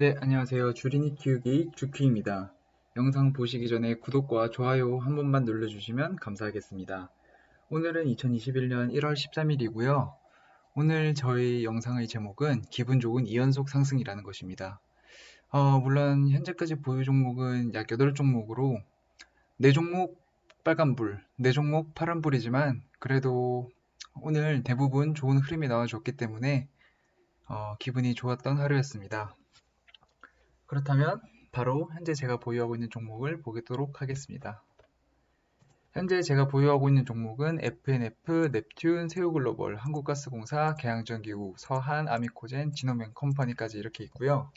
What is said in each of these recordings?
네, 안녕하세요. 주린이 키우기 주키입니다. 영상 보시기 전에 구독과 좋아요 한 번만 눌러주시면 감사하겠습니다. 오늘은 2021년 1월 13일이고요. 오늘 저희 영상의 제목은 기분 좋은 2연속 상승이라는 것입니다. 물론 현재까지 보유 종목은 약 8종목으로 4종목 빨간불, 4종목 파란불이지만 그래도 오늘 대부분 좋은 흐름이 나와줬기 때문에 기분이 좋았던 하루였습니다. 그렇다면 바로 현재 제가 보유하고 있는 종목을 보도록 하겠습니다. 현재 제가 보유하고 있는 종목은 FNF, 넵튠, 세우글로벌, 한국가스공사, 계양전기구, 서한, 아미코젠, 지노맨컴퍼니까지 이렇게 있고요.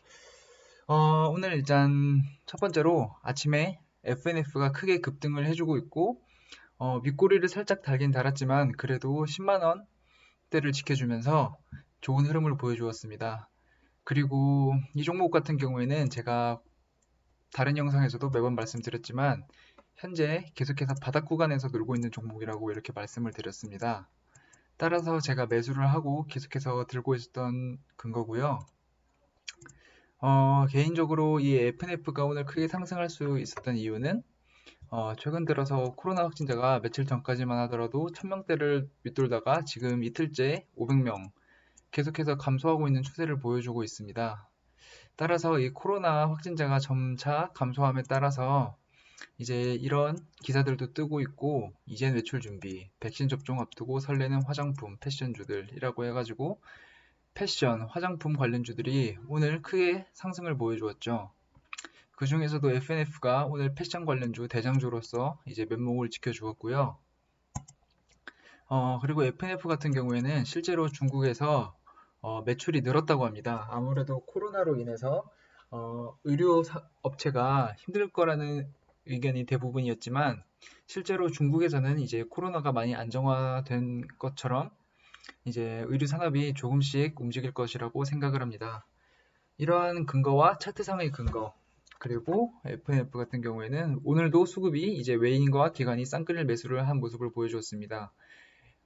오늘 일단 첫 번째로 아침에 FNF가 크게 급등을 해주고 있고 윗꼬리를 살짝 달긴 달았지만 그래도 10만원대를 지켜주면서 좋은 흐름을 보여주었습니다. 그리고 이 종목 같은 경우에는 제가 다른 영상에서도 매번 말씀드렸지만 현재 계속해서 바닥 구간에서 놀고 있는 종목이라고 이렇게 말씀을 드렸습니다. 따라서 제가 매수를 하고 계속해서 들고 있었던 근거고요. 개인적으로 이 FNF가 오늘 크게 상승할 수 있었던 이유는 최근 들어서 코로나 확진자가 며칠 전까지만 하더라도 1000명대를 밑돌다가 지금 이틀째 500명 계속해서 감소하고 있는 추세를 보여주고 있습니다. 따라서 이 코로나 확진자가 점차 감소함에 따라서 이제 이런 기사들도 뜨고 있고 이젠 외출 준비, 백신 접종 앞두고 설레는 화장품, 패션주들이라고 해가지고 패션, 화장품 관련주들이 오늘 크게 상승을 보여주었죠. 그 중에서도 FNF가 오늘 패션 관련주 대장주로서 이제 면목을 지켜주었고요. 그리고 FNF 같은 경우에는 실제로 중국에서 매출이 늘었다고 합니다. 아무래도 코로나로 인해서 의료 업체가 힘들 거라는 의견이 대부분이었지만 실제로 중국에서는 이제 코로나가 많이 안정화된 것처럼 이제 의료 산업이 조금씩 움직일 것이라고 생각을 합니다. 이러한 근거와 차트상의 근거 그리고 FNF 같은 경우에는 오늘도 수급이 이제 외인과 기관이 쌍끌 매수를 한 모습을 보여주었습니다.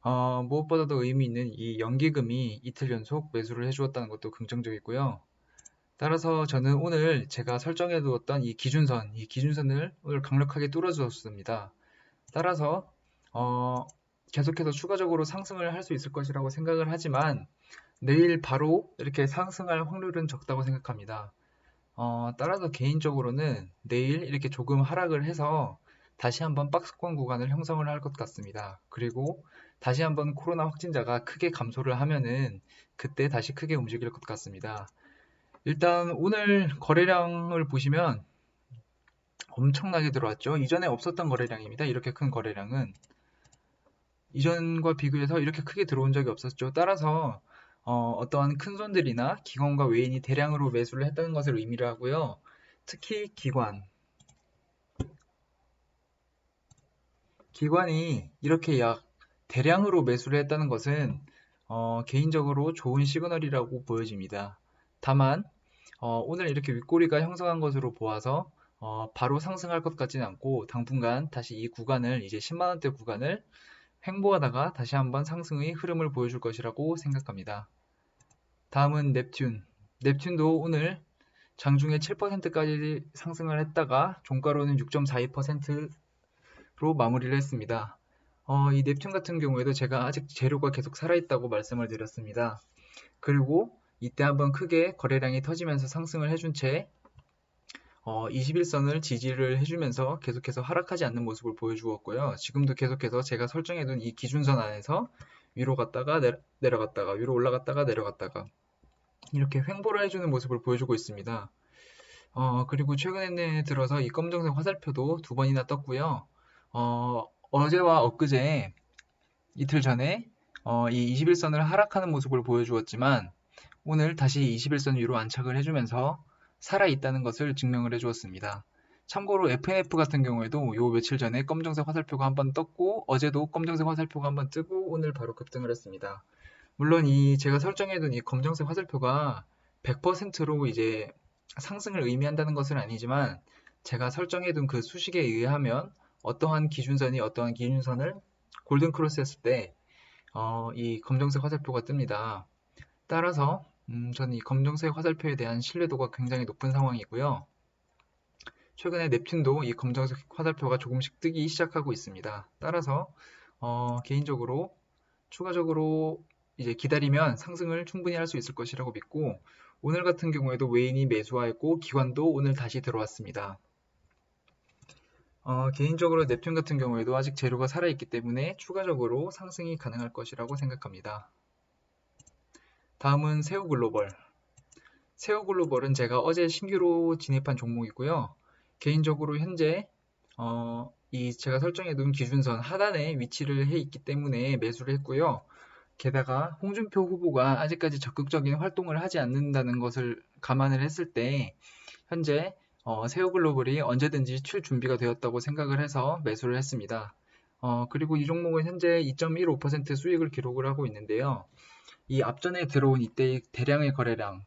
무엇보다도 의미 있는 이 연기금이 이틀 연속 매수를 해주었다는 것도 긍정적이고요. 따라서 저는 오늘 제가 설정해 두었던 이 기준선을 오늘 강력하게 뚫어주었습니다. 따라서 계속해서 추가적으로 상승을 할 수 있을 것이라고 생각을 하지만 내일 바로 이렇게 상승할 확률은 적다고 생각합니다. 따라서 개인적으로는 내일 이렇게 조금 하락을 해서 다시 한번 박스권 구간을 형성을 할 것 같습니다. 그리고 다시 한번 코로나 확진자가 크게 감소를 하면은 그때 다시 크게 움직일 것 같습니다. 일단 오늘 거래량을 보시면 엄청나게 들어왔죠. 이전에 없었던 거래량입니다. 이렇게 큰 거래량은 이전과 비교해서 이렇게 크게 들어온 적이 없었죠. 따라서 어떠한 큰 손들이나 기관과 외인이 대량으로 매수를 했다는 것을 의미를 하고요. 특히 기관이 이렇게 약 대량으로 매수를 했다는 것은 개인적으로 좋은 시그널이라고 보여집니다. 다만 오늘 이렇게 윗꼬리가 형성한 것으로 보아서 바로 상승할 것 같지는 않고 당분간 다시 이 구간을 이제 10만원대 구간을 횡보하다가 다시 한번 상승의 흐름을 보여줄 것이라고 생각합니다. 다음은 넵튠. 넵튠도 오늘 장중에 7%까지 상승을 했다가 종가로는 6.42%로 마무리를 했습니다. 이 넵튠 같은 경우에도 제가 아직 재료가 계속 살아있다고 말씀을 드렸습니다. 그리고 이때 한번 크게 거래량이 터지면서 상승을 해준 채 21선을 지지를 해주면서 계속해서 하락하지 않는 모습을 보여주었고요. 지금도 계속해서 제가 설정해둔 이 기준선 안에서 위로 갔다가 내려갔다가 위로 올라갔다가 내려갔다가 이렇게 횡보를 해주는 모습을 보여주고 있습니다. 그리고 최근에 들어서 이 검정색 화살표도 2번이나 떴고요. 어제와 엊그제 이틀 전에 이 21선을 하락하는 모습을 보여주었지만 오늘 다시 21선 위로 안착을 해주면서 살아있다는 것을 증명을 해주었습니다. 참고로 FNF 같은 경우에도 요 며칠 전에 검정색 화살표가 한번 떴고 어제도 검정색 화살표가 한번 뜨고 오늘 바로 급등을 했습니다. 물론 제가 설정해둔 이 검정색 화살표가 100%로 이제 상승을 의미한다는 것은 아니지만 제가 설정해둔 그 수식에 의하면 어떠한 기준선이 어떠한 기준선을 골든 크로스 했을 때 이 검정색 화살표가 뜹니다. 따라서 저는 이 검정색 화살표에 대한 신뢰도가 굉장히 높은 상황이고요. 최근에 넵튠도 이 검정색 화살표가 조금씩 뜨기 시작하고 있습니다. 따라서 개인적으로 추가적으로 이제 기다리면 상승을 충분히 할 수 있을 것이라고 믿고, 오늘 같은 경우에도 외인이 매수하였고 기관도 오늘 다시 들어왔습니다. 개인적으로 넵튠 같은 경우에도 아직 재료가 살아있기 때문에 추가적으로 상승이 가능할 것이라고 생각합니다. 다음은 세우글로벌. 세우글로벌은 제가 어제 신규로 진입한 종목이고요. 개인적으로 현재 이 제가 설정해 둔 기준선 하단에 위치를 해 있기 때문에 매수를 했고요. 게다가 홍준표 후보가 아직까지 적극적인 활동을 하지 않는다는 것을 감안을 했을 때 현재 세우글로벌이 언제든지 출 준비가 되었다고 생각을 해서 매수를 했습니다. 그리고 이 종목은 현재 2.15% 수익을 기록을 하고 있는데요. 이 앞전에 들어온 이때의 대량의 거래량,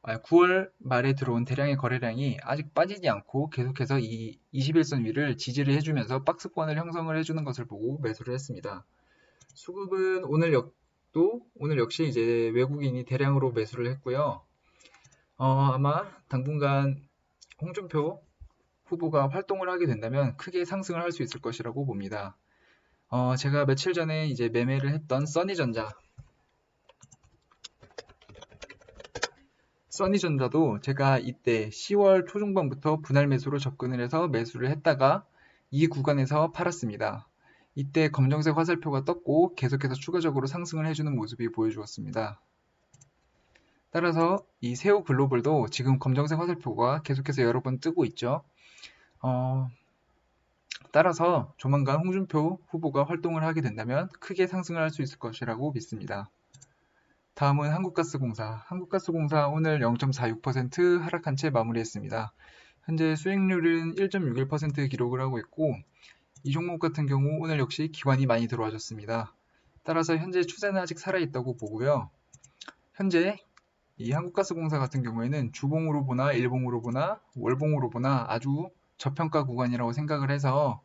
9월 말에 들어온 대량의 거래량이 아직 빠지지 않고 계속해서 이 21선 위를 지지를 해주면서 박스권을 형성을 해주는 것을 보고 매수를 했습니다. 수급은 오늘 역시 이제 외국인이 대량으로 매수를 했고요. 아마 당분간 홍준표 후보가 활동을 하게 된다면 크게 상승을 할 수 있을 것이라고 봅니다. 제가 며칠 전에 이제 매매를 했던 써니전자도 제가 이때 10월 초중반부터 분할 매수로 접근을 해서 매수를 했다가 이 구간에서 팔았습니다. 이때 검정색 화살표가 떴고 계속해서 추가적으로 상승을 해주는 모습이 보여주었습니다. 따라서 이 세우 글로벌도 지금 검정색 화살표가 계속해서 여러 번 뜨고 있죠. 따라서 조만간 홍준표 후보가 활동을 하게 된다면 크게 상승을 할 수 있을 것이라고 믿습니다. 다음은 한국가스공사. 한국가스공사 오늘 0.46% 하락한 채 마무리했습니다. 현재 수익률은 1.61% 기록을 하고 있고, 이 종목 같은 경우 오늘 역시 기관이 많이 들어와줬습니다. 따라서 현재 추세는 아직 살아있다고 보고요. 현재 이 한국가스공사 같은 경우에는 주봉으로 보나 일봉으로 보나 월봉으로 보나 아주 저평가 구간이라고 생각을 해서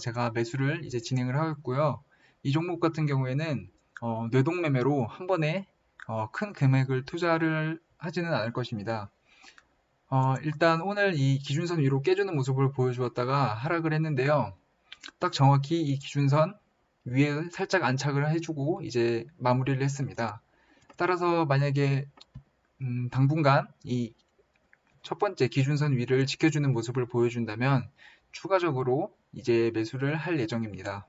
제가 매수를 이제 진행을 하고 있고요. 이 종목 같은 경우에는 뇌동매매로 한 번에 큰 금액을 투자를 하지는 않을 것입니다. 일단 오늘 이 기준선 위로 깨주는 모습을 보여주었다가 하락을 했는데요. 딱 정확히 이 기준선 위에 살짝 안착을 해주고 이제 마무리를 했습니다. 따라서 만약에 당분간 이 첫 번째 기준선 위를 지켜주는 모습을 보여준다면 추가적으로 이제 매수를 할 예정입니다.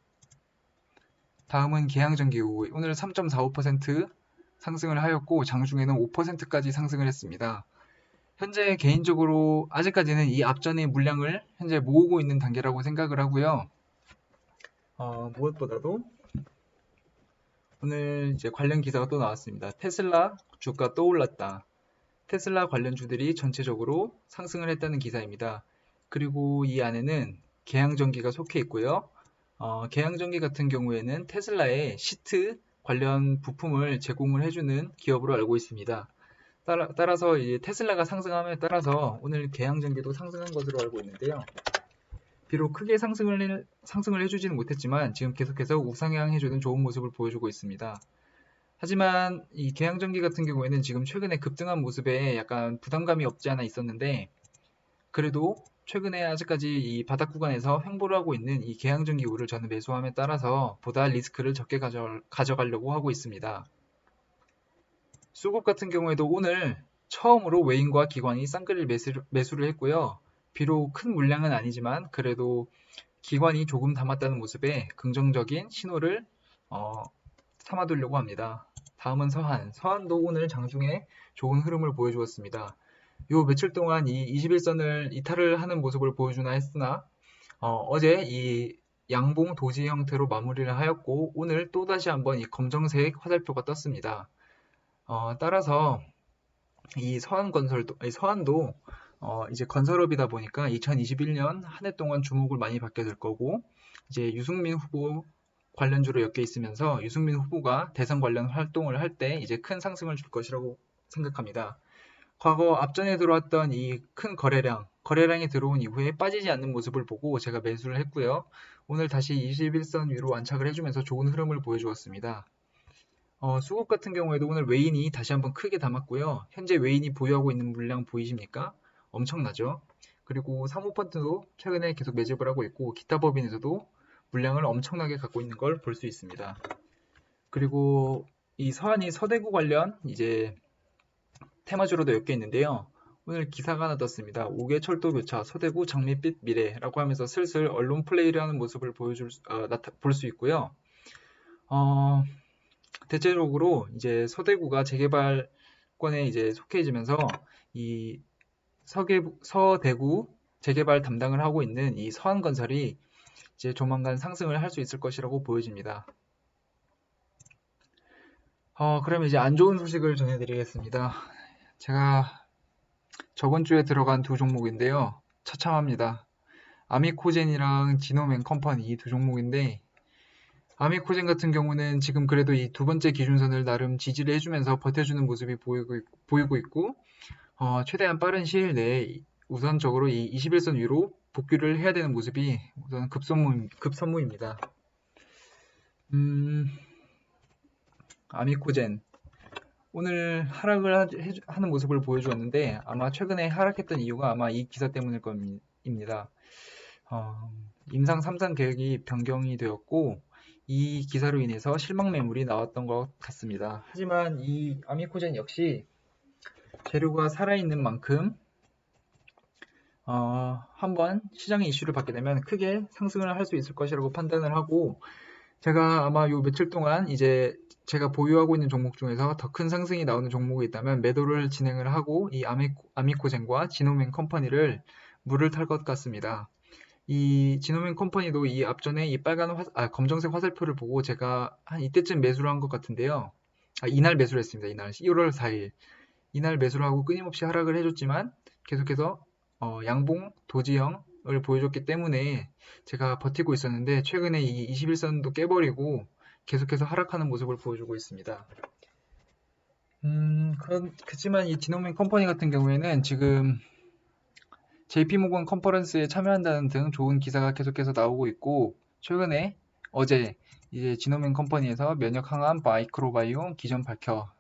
다음은 계양전기후. 오늘 3.45% 상승을 하였고 장중에는 5%까지 상승을 했습니다. 현재 개인적으로 아직까지는 이 앞전의 물량을 현재 모으고 있는 단계라고 생각을 하고요. 무엇보다도 오늘 이제 관련 기사가 또 나왔습니다. 테슬라 주가 또 올랐다. 테슬라 관련주들이 전체적으로 상승을 했다는 기사입니다. 그리고 이 안에는 계양전기가 속해 있고요. 계양전기 같은 경우에는 테슬라의 시트 관련 부품을 제공을 해주는 기업으로 알고 있습니다. 따라서 이제 테슬라가 상승함에 따라서 오늘 계양전기도 상승한 것으로 알고 있는데요. 비록 크게 상승을 해주지는 못했지만 지금 계속해서 우상향 해주는 좋은 모습을 보여주고 있습니다. 하지만 이 계양전기 같은 경우에는 지금 최근에 급등한 모습에 약간 부담감이 없지 않아 있었는데, 그래도 최근에 아직까지 이 바닥 구간에서 횡보를 하고 있는 이 계양전기우를 저는 매수함에 따라서 보다 리스크를 적게 가져가려고 하고 있습니다. 수급 같은 경우에도 오늘 처음으로 외인과 기관이 쌍끌이 매수를 했고요. 비록 큰 물량은 아니지만 그래도 기관이 조금 담았다는 모습에 긍정적인 신호를 삼아두려고 합니다. 다음은 서한도 오늘 장중에 좋은 흐름을 보여주었습니다. 요 며칠 동안 이 21선을 이탈을 하는 모습을 보여주나 했으나 어제 이 양봉 도지 형태로 마무리를 하였고 오늘 또다시 한번 이 검정색 화살표가 떴습니다. 따라서 이 서한도 이제 건설업이다 보니까 2021년 한 해 동안 주목을 많이 받게 될 거고, 이제 유승민 후보 관련주로 엮여 있으면서 유승민 후보가 대선 관련 활동을 할 때 이제 큰 상승을 줄 것이라고 생각합니다. 과거 앞전에 들어왔던 이 큰 거래량이 들어온 이후에 빠지지 않는 모습을 보고 제가 매수를 했고요. 오늘 다시 21선 위로 안착을 해주면서 좋은 흐름을 보여주었습니다. 수급 같은 경우에도 오늘 외인이 다시 한번 크게 담았고요. 현재 외인이 보유하고 있는 물량 보이십니까? 엄청나죠? 그리고 사모펀드도 최근에 계속 매집을 하고 있고 기타 법인에서도 물량을 엄청나게 갖고 있는 걸 볼 수 있습니다. 그리고 이 서한이 서대구 관련 이제 테마주로도 엮여 있는데요. 오늘 기사가 하나 떴습니다. 5개 철도 교차 서대구 장밋빛 미래라고 하면서 슬슬 언론 플레이를 하는 모습을 볼 수 있고요. 대체적으로 이제 서대구가 재개발권에 이제 속해지면서 이 서대구 재개발 담당을 하고 있는 이 서한건설이 이제 조만간 상승을 할 수 있을 것이라고 보여집니다. 그럼 이제 안 좋은 소식을 전해드리겠습니다. 제가 저번 주에 들어간 두 종목인데요. 처참합니다. 아미코젠이랑 지노맨 컴퍼니 이 두 종목인데 아미코젠 같은 경우는 지금 그래도 이 두 번째 기준선을 나름 지지를 해주면서 버텨주는 모습이 보이고 있고 최대한 빠른 시일 내에 우선적으로 이 21선 위로 복귀를 해야 되는 모습이 우선 급선무입니다. 아미코젠 오늘 하락을 하는 모습을 보여주었는데 아마 최근에 하락했던 이유가 아마 이 기사 때문일 겁니다. 임상 3상 계획이 변경이 되었고 이 기사로 인해서 실망 매물이 나왔던 것 같습니다. 하지만 이 아미코젠 역시 재료가 살아있는 만큼 한번 시장의 이슈를 받게 되면 크게 상승을 할 수 있을 것이라고 판단을 하고 제가 아마 요 며칠 동안 이제 제가 보유하고 있는 종목 중에서 더 큰 상승이 나오는 종목이 있다면 매도를 진행을 하고 이 아미코젠과 지노맨 컴퍼니를 물을 탈 것 같습니다. 이 지노맨 컴퍼니도 이 앞전에 이 검정색 화살표를 보고 제가 한 이때쯤 매수를 한 것 같은데요. 이날 매수를 했습니다. 이날 1월 4일 이날 매수를 하고 끊임없이 하락을 해줬지만 계속해서 양봉 도지형을 보여줬기 때문에 제가 버티고 있었는데 최근에 이 21선도 깨버리고 계속해서 하락하는 모습을 보여주고 있습니다. 그렇지만 이 지노맨 컴퍼니 같은 경우에는 지금 JP모건 컨퍼런스에 참여한다는 등 좋은 기사가 계속해서 나오고 있고 최근에 어제 이제 지노맨 컴퍼니에서 면역 항암 마이크로바이옴 기전 밝혀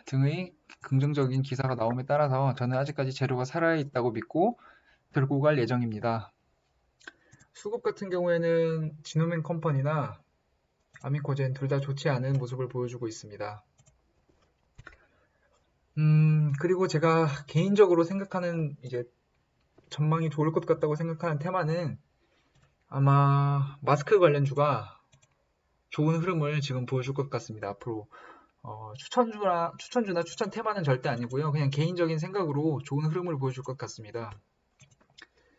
등의 긍정적인 기사가 나옴에 따라서 저는 아직까지 재료가 살아있다고 믿고 들고 갈 예정입니다. 수급 같은 경우에는 지노맨 컴퍼니나 아미코젠 둘 다 좋지 않은 모습을 보여주고 있습니다. 그리고 제가 개인적으로 생각하는 이제 전망이 좋을 것 같다고 생각하는 테마는 아마 마스크 관련주가 좋은 흐름을 지금 보여줄 것 같습니다. 앞으로 추천주나 추천 테마는 절대 아니고요. 그냥 개인적인 생각으로 좋은 흐름을 보여줄 것 같습니다.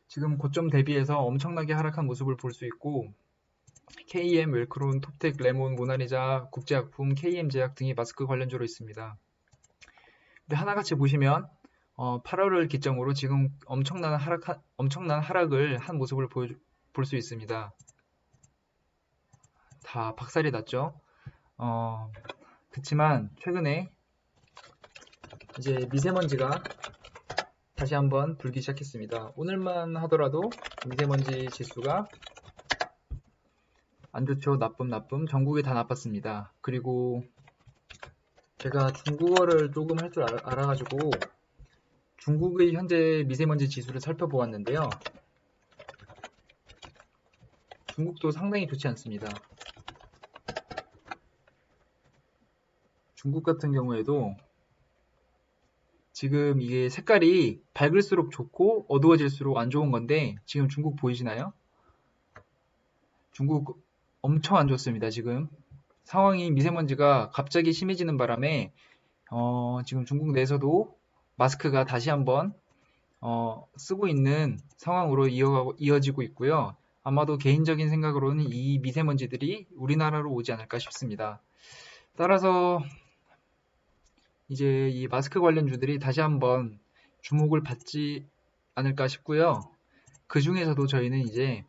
지금 고점 대비해서 엄청나게 하락한 모습을 볼 수 있고 KM, 웰크론, 톱텍, 레몬, 모나리자, 국제약품, KM제약 등이 마스크 관련주로 있습니다. 근데 하나같이 보시면 8월을 기점으로 지금 엄청난 하락을 한 모습을 볼 수 있습니다. 다 박살이 났죠. 그렇지만 최근에 이제 미세먼지가 다시 한번 불기 시작했습니다. 오늘만 하더라도 미세먼지 지수가 안 좋죠. 나쁨. 전국이 다 나빴습니다. 그리고 제가 중국어를 조금 할 줄 알아가지고 중국의 현재 미세먼지 지수를 살펴보았는데요. 중국도 상당히 좋지 않습니다. 중국 같은 경우에도 지금 이게 색깔이 밝을수록 좋고 어두워질수록 안 좋은 건데 지금 중국 보이시나요? 중국 엄청 안 좋습니다. 지금 상황이 미세먼지가 갑자기 심해지는 바람에 지금 중국 내에서도 마스크가 다시 한번 쓰고 있는 상황으로 이어지고 있고요. 아마도 개인적인 생각으로는 이 미세먼지들이 우리나라로 오지 않을까 싶습니다. 따라서 이제 이 마스크 관련주들이 다시 한번 주목을 받지 않을까 싶고요. 그 중에서도 저희는 이제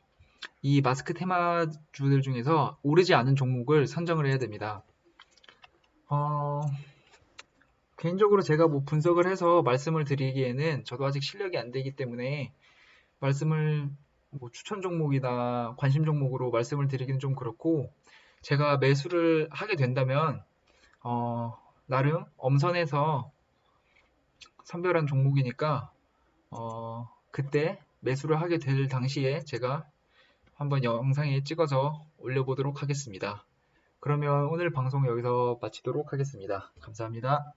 이 마스크 테마주들 중에서 오르지 않은 종목을 선정을 해야 됩니다. 개인적으로 제가 뭐 분석을 해서 말씀을 드리기에는 저도 아직 실력이 안 되기 때문에 말씀을 뭐 추천 종목이나 관심 종목으로 말씀을 드리기는 좀 그렇고 제가 매수를 하게 된다면 나름 엄선해서 선별한 종목이니까 그때 매수를 하게 될 당시에 제가 한번 영상에 찍어서 올려보도록 하겠습니다. 그러면 오늘 방송 여기서 마치도록 하겠습니다. 감사합니다.